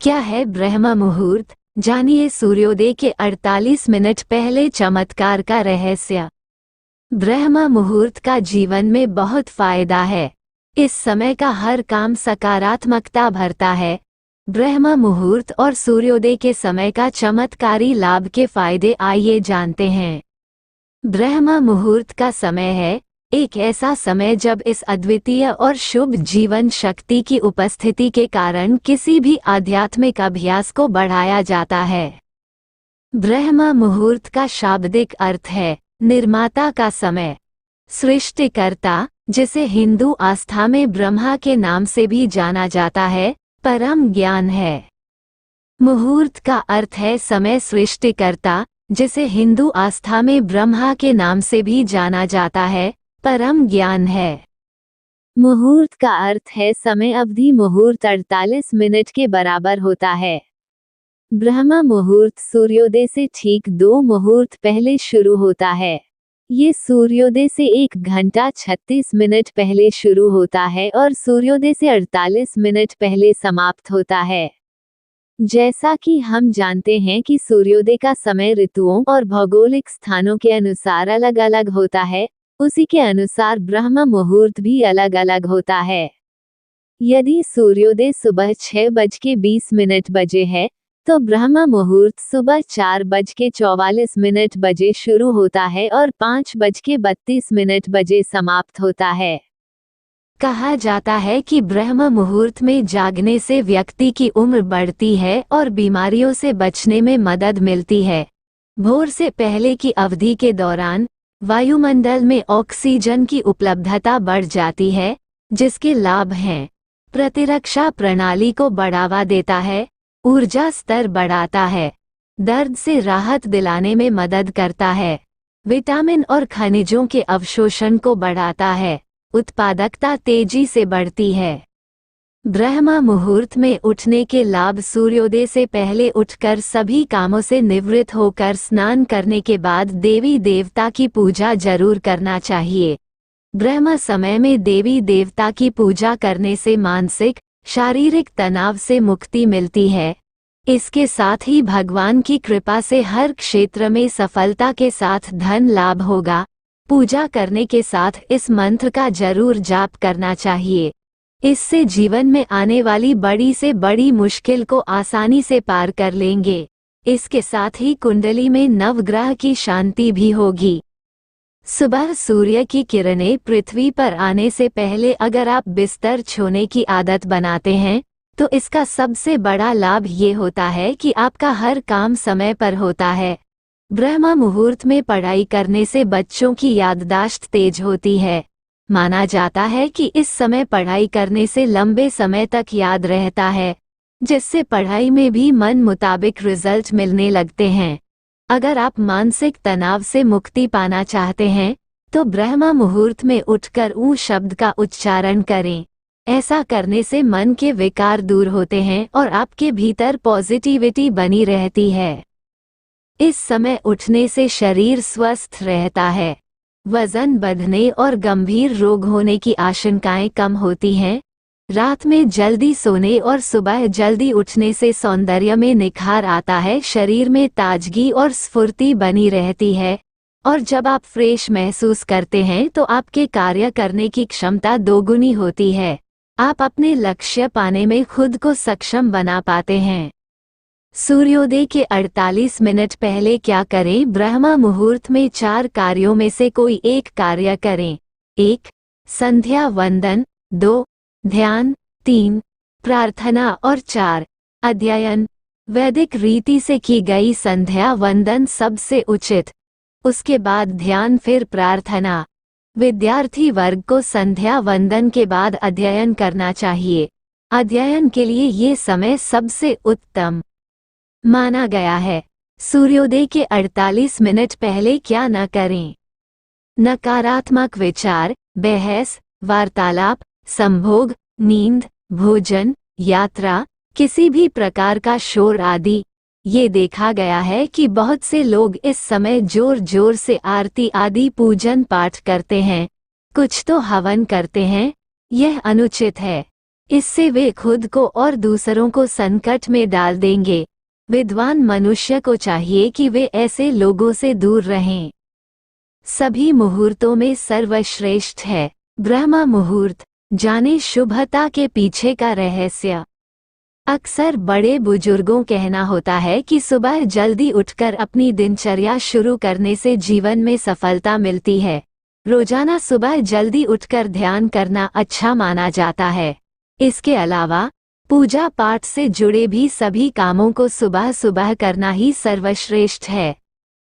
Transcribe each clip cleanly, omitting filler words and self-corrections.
क्या है ब्रह्म मुहूर्त? जानिए सूर्योदय के 48 मिनट पहले चमत्कार का रहस्य। ब्रह्म मुहूर्त का जीवन में बहुत फायदा है। इस समय का हर काम सकारात्मकता भरता है। ब्रह्म मुहूर्त और सूर्योदय के समय का चमत्कारी लाभ के फायदे आइए जानते हैं। ब्रह्म मुहूर्त का समय है एक ऐसा समय जब इस अद्वितीय और शुभ जीवन शक्ति की उपस्थिति के कारण किसी भी आध्यात्मिक अभ्यास को बढ़ाया जाता है। ब्रह्म मुहूर्त का शाब्दिक अर्थ है निर्माता का समय। सृष्टिकर्ता, जिसे हिंदू आस्था में ब्रह्मा के नाम से भी जाना जाता है, परम ज्ञान है। मुहूर्त का अर्थ है समय। सृष्टिकर्ता, जिसे हिंदू आस्था में ब्रह्मा के नाम से भी जाना जाता है, परम ज्ञान है। मुहूर्त का अर्थ है समय अवधि। मुहूर्त 48 मिनट के बराबर होता है। ब्रह्म मुहूर्त सूर्योदय से ठीक 2 मुहूर्त पहले शुरू होता है। ये सूर्योदय से 1 घंटा 36 मिनट पहले शुरू होता है और सूर्योदय से 48 मिनट पहले समाप्त होता है। जैसा कि हम जानते हैं कि सूर्योदय का समय ऋतुओं और भौगोलिक स्थानों के अनुसार अलग अलग होता है, उसी के अनुसार ब्रह्म मुहूर्त भी अलग अलग होता है। यदि सूर्योदय सुबह 6:20 बजे है, तो ब्रह्म मुहूर्त सुबह 4:44 बजे शुरू होता है और 5:32 बजे समाप्त होता है। कहा जाता है कि ब्रह्म मुहूर्त में जागने से व्यक्ति की उम्र बढ़ती है और बीमारियों से बचने में मदद मिलती है। भोर से पहले की अवधि के दौरान वायुमंडल में ऑक्सीजन की उपलब्धता बढ़ जाती है, जिसके लाभ हैं प्रतिरक्षा प्रणाली को बढ़ावा देता है, ऊर्जा स्तर बढ़ाता है, दर्द से राहत दिलाने में मदद करता है, विटामिन और खनिजों के अवशोषण को बढ़ाता है, उत्पादकता तेजी से बढ़ती है। ब्रह्म मुहूर्त में उठने के लाभ। सूर्योदय से पहले उठकर सभी कामों से निवृत्त होकर स्नान करने के बाद देवी देवता की पूजा जरूर करना चाहिए। ब्रह्म समय में देवी देवता की पूजा करने से मानसिक, शारीरिक तनाव से मुक्ति मिलती है। इसके साथ ही भगवान की कृपा से हर क्षेत्र में सफलता के साथ धन लाभ होगा। पूजा करने के साथ इस मंत्र का जरूर जाप करना चाहिए। इससे जीवन में आने वाली बड़ी से बड़ी मुश्किल को आसानी से पार कर लेंगे। इसके साथ ही कुंडली में नवग्रह की शांति भी होगी। सुबह सूर्य की किरणें पृथ्वी पर आने से पहले अगर आप बिस्तर छोने की आदत बनाते हैं, तो इसका सबसे बड़ा लाभ ये होता है कि आपका हर काम समय पर होता है। ब्रह्म मुहूर्त में पढ़ाई करने से बच्चों की याददाश्त तेज होती है। माना जाता है कि इस समय पढ़ाई करने से लंबे समय तक याद रहता है, जिससे पढ़ाई में भी मन मुताबिक रिजल्ट मिलने लगते हैं। अगर आप मानसिक तनाव से मुक्ति पाना चाहते हैं, तो ब्रह्म मुहूर्त में उठकर ऊ शब्द का उच्चारण करें। ऐसा करने से मन के विकार दूर होते हैं और आपके भीतर पॉजिटिविटी बनी रहती है। इस समय उठने से शरीर स्वस्थ रहता है, वजन बढ़ने और गंभीर रोग होने की आशंकाएं कम होती हैं। रात में जल्दी सोने और सुबह जल्दी उठने से सौंदर्य में निखार आता है, शरीर में ताजगी और स्फूर्ति बनी रहती है, और जब आप फ्रेश महसूस करते हैं तो आपके कार्य करने की क्षमता दोगुनी होती है। आप अपने लक्ष्य पाने में खुद को सक्षम बना पाते हैं। सूर्योदय के 48 मिनट पहले क्या करें? ब्रह्म मुहूर्त में 4 कार्यों में से कोई एक कार्य करें। 1. संध्या वंदन, 2. ध्यान, 3. प्रार्थना और 4. अध्ययन। वैदिक रीति से की गई संध्या वंदन सबसे उचित, उसके बाद ध्यान, फिर प्रार्थना। विद्यार्थी वर्ग को संध्या वंदन के बाद अध्ययन करना चाहिए। अध्ययन के लिए ये समय सबसे उत्तम माना गया है। सूर्योदय के 48 मिनट पहले क्या न करें? नकारात्मक विचार, बहस, वार्तालाप, संभोग, नींद, भोजन, यात्रा, किसी भी प्रकार का शोर आदि। ये देखा गया है कि बहुत से लोग इस समय जोर जोर से आरती आदि पूजन पाठ करते हैं, कुछ तो हवन करते हैं। यह अनुचित है। इससे वे खुद को और दूसरों को संकट में डाल देंगे। विद्वान मनुष्य को चाहिए कि वे ऐसे लोगों से दूर रहें। सभी मुहूर्तों में सर्वश्रेष्ठ है ब्रह्म मुहूर्त। जाने शुभता के पीछे का रहस्य। अक्सर बड़े बुजुर्गों कहना होता है कि सुबह जल्दी उठकर अपनी दिनचर्या शुरू करने से जीवन में सफलता मिलती है। रोजाना सुबह जल्दी उठकर ध्यान करना अच्छा माना जाता है। इसके अलावा पूजा पाठ से जुड़े भी सभी कामों को सुबह सुबह करना ही सर्वश्रेष्ठ है।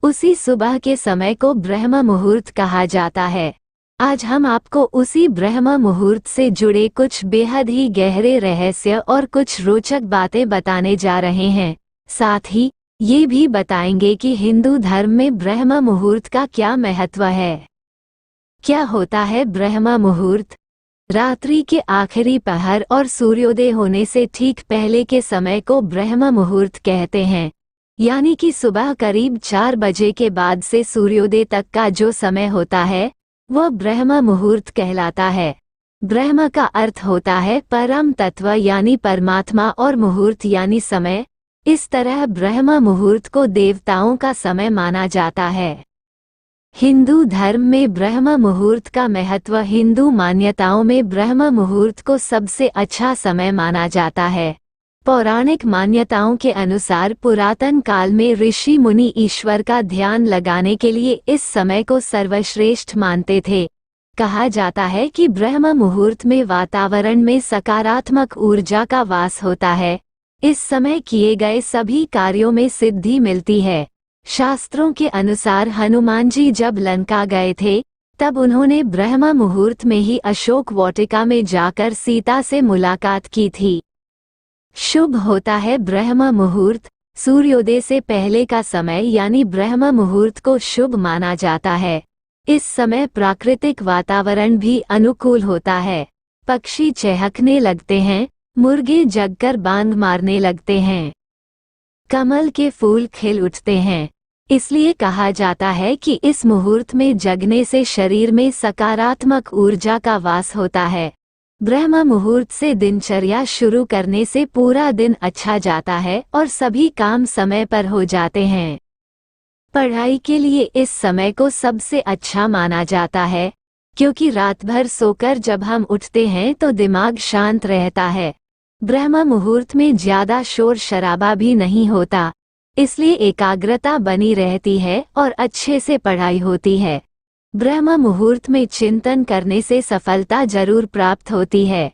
उसी सुबह के समय को ब्रह्म मुहूर्त कहा जाता है। आज हम आपको उसी ब्रह्म मुहूर्त से जुड़े कुछ बेहद ही गहरे रहस्य और कुछ रोचक बातें बताने जा रहे हैं। साथ ही ये भी बताएंगे कि हिंदू धर्म में ब्रह्म मुहूर्त का क्या महत्व है। क्या होता है ब्रह्म मुहूर्त? रात्रि के आखिरी पहर और सूर्योदय होने से ठीक पहले के समय को ब्रह्म मुहूर्त कहते हैं। यानी कि सुबह करीब 4 बजे के बाद से सूर्योदय तक का जो समय होता है वह ब्रह्म मुहूर्त कहलाता है। ब्रह्म का अर्थ होता है परम तत्व यानी परमात्मा और मुहूर्त यानी समय। इस तरह ब्रह्म मुहूर्त को देवताओं का समय माना जाता है। हिंदू धर्म में ब्रह्म मुहूर्त का महत्व। हिंदू मान्यताओं में ब्रह्म मुहूर्त को सबसे अच्छा समय माना जाता है। पौराणिक मान्यताओं के अनुसार पुरातन काल में ऋषि मुनि ईश्वर का ध्यान लगाने के लिए इस समय को सर्वश्रेष्ठ मानते थे। कहा जाता है कि ब्रह्म मुहूर्त में वातावरण में सकारात्मक ऊर्जा का वास होता है। इस समय किए गए सभी कार्यों में सिद्धि मिलती है। शास्त्रों के अनुसार हनुमान जी जब लंका गए थे तब उन्होंने ब्रह्म मुहूर्त में ही अशोक वाटिका में जाकर सीता से मुलाकात की थी। शुभ होता है ब्रह्म मुहूर्त। सूर्योदय से पहले का समय यानी ब्रह्म मुहूर्त को शुभ माना जाता है। इस समय प्राकृतिक वातावरण भी अनुकूल होता है। पक्षी चहकने लगते हैं, मुर्गे जगकर बांग मारने लगते हैं, कमल के फूल खिल उठते हैं। इसलिए कहा जाता है कि इस मुहूर्त में जगने से शरीर में सकारात्मक ऊर्जा का वास होता है। ब्रह्म मुहूर्त से दिनचर्या शुरू करने से पूरा दिन अच्छा जाता है और सभी काम समय पर हो जाते हैं। पढ़ाई के लिए इस समय को सबसे अच्छा माना जाता है, क्योंकि रात भर सोकर जब हम उठते हैं तो दिमाग शांत रहता है। ब्रह्म मुहूर्त में ज्यादा शोर शराबा भी नहीं होता, इसलिए एकाग्रता बनी रहती है और अच्छे से पढ़ाई होती है। ब्रह्म मुहूर्त में चिंतन करने से सफलता जरूर प्राप्त होती है।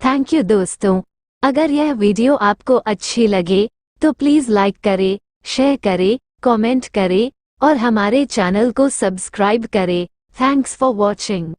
थैंक यू दोस्तों। अगर यह वीडियो आपको अच्छी लगे तो प्लीज़ लाइक करें, शेयर करें, कमेंट करें और हमारे चैनल को सब्सक्राइब करें। Thanks for watching.